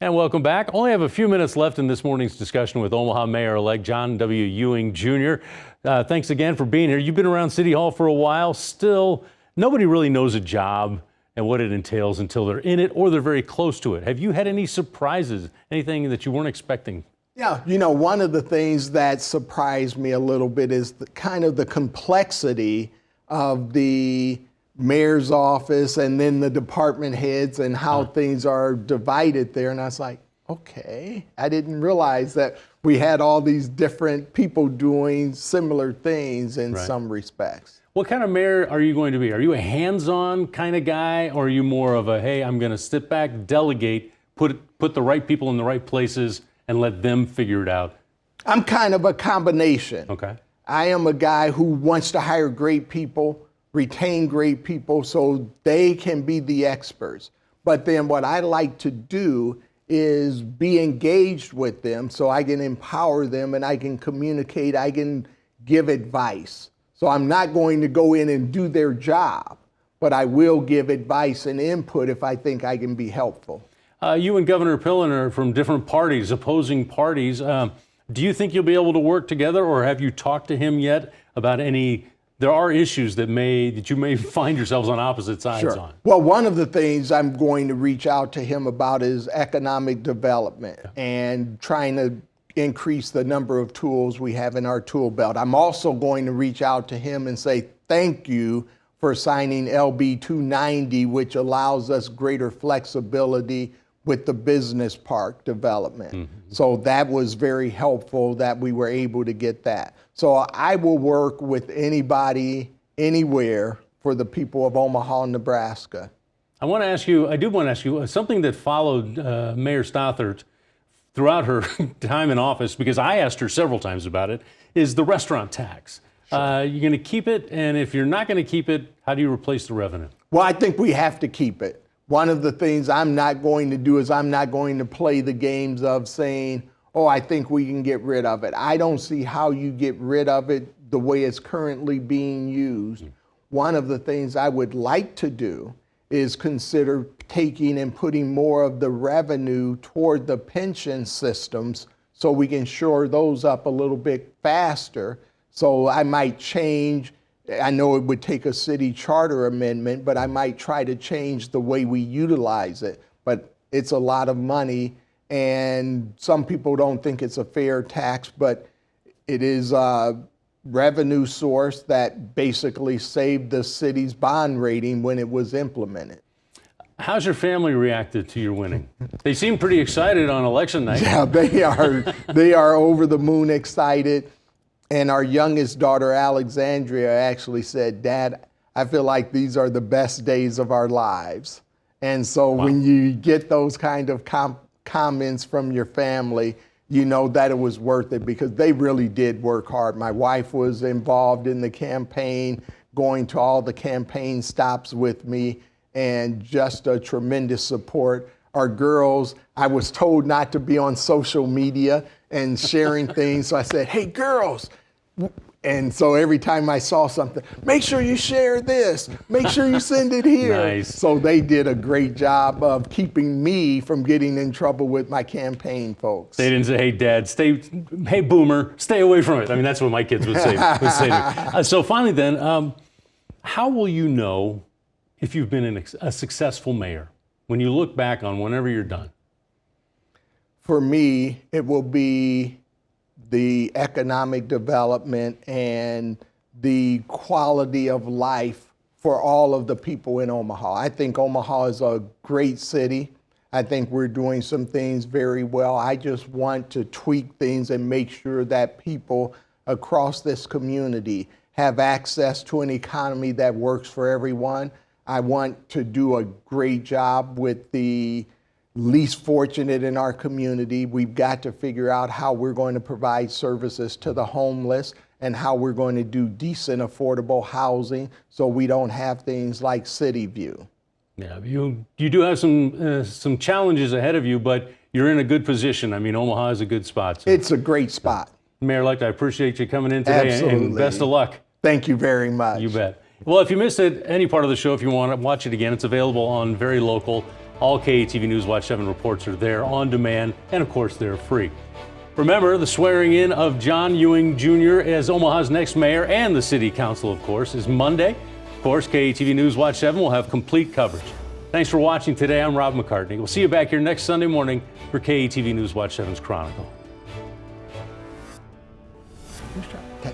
And welcome back. Only have a few minutes left in this morning's discussion with Omaha Mayor-elect John W. Ewing Jr. Thanks again for being here. You've been around City Hall for a while. Still, nobody really knows a job and what it entails until they're in it or they're very close to it. Have you had any surprises, anything that you weren't expecting? Yeah, one of the things that surprised me a little bit is the complexity of the mayor's office and then the department heads and how things are divided there. And I was like, okay, I didn't realize that we had all these different people doing similar things in some respects. What kind of mayor are you going to be? Are you a hands-on kind of guy, or are you more of a, hey, I'm going to sit back, delegate, put the right people in the right places, and let them figure it out? I'm kind of a combination. Okay. I am a guy who wants to hire great people, retain great people so they can be the experts. But then what I like to do is be engaged with them so I can empower them and I can communicate, I can give advice. So I'm not going to go in and do their job, but I will give advice and input if I think I can be helpful. You and Governor Pillen are from different parties, opposing parties. Do you think you'll be able to work together, or have you talked to him yet about any? There are issues that you may find yourselves on opposite sides on. Well, one of the things I'm going to reach out to him about is economic development and trying to increase the number of tools we have in our tool belt. I'm also going to reach out to him and say thank you for signing LB 290, which allows us greater flexibility with the business park development. So that was very helpful that we were able to get that. So I will work with anybody, anywhere for the people of Omaha, Nebraska. I do want to ask you something that followed Mayor Stothert throughout her time in office, because I asked her several times about it, is the restaurant tax. You're going to keep it, and if you're not going to keep it, how do you replace the revenue? Well, I think we have to keep it. One of the things I'm not going to do is I'm not going to play the games of saying, oh, I think we can get rid of it. I don't see how you get rid of it the way it's currently being used. One of the things I would like to do is consider taking and putting more of the revenue toward the pension systems so we can shore those up a little bit faster. So I might change. I know it would take a city charter amendment, but I might try to change the way we utilize it. But it's a lot of money, and some people don't think it's a fair tax, but it is a revenue source that basically saved the city's bond rating when it was implemented. How's your family reacted to your winning? They seem pretty excited on election night. Yeah, they are over the moon excited. And our youngest daughter, Alexandria, actually said, Dad, I feel like these are the best days of our lives. And so when you get those kind of comments from your family, you know that it was worth it, because they really did work hard. My wife was involved in the campaign, going to all the campaign stops with me, and just a tremendous support. Our girls, I was told not to be on social media and sharing things. So I said, hey, girls. And so every time I saw something, make sure you share this, make sure you send it here. Nice. So they did a great job of keeping me from getting in trouble with my campaign folks. They didn't say, hey, Dad, hey, Boomer, stay away from it. I mean, that's what my kids would say. To me. So finally then, how will you know if you've been a successful mayor when you look back on whenever you're done? For me, it will be the economic development and the quality of life for all of the people in Omaha. I think Omaha is a great city. I think we're doing some things very well. I just want to tweak things and make sure that people across this community have access to an economy that works for everyone. I want to do a great job with the least fortunate in our community. We've got to figure out how we're going to provide services to the homeless and how we're going to do decent, affordable housing so we don't have things like City View. Yeah, you do have some challenges ahead of you, but you're in a good position. I mean, Omaha is a good spot. So. It's a great spot. Mayor-elect, I appreciate you coming in today. Absolutely. And best of luck. Thank you very much. You bet. Well, if you missed any part of the show, if you want to watch it again, it's available on Very Local All KATV News Watch 7 reports are there on demand, and of course, they're free. Remember, the swearing in of John Ewing Jr. as Omaha's next mayor and the city council, of course, is Monday. Of course, KATV News Watch 7 will have complete coverage. Thanks for watching today. I'm Rob McCartney. We'll see you back here next Sunday morning for KATV News Watch 7's Chronicle. Okay.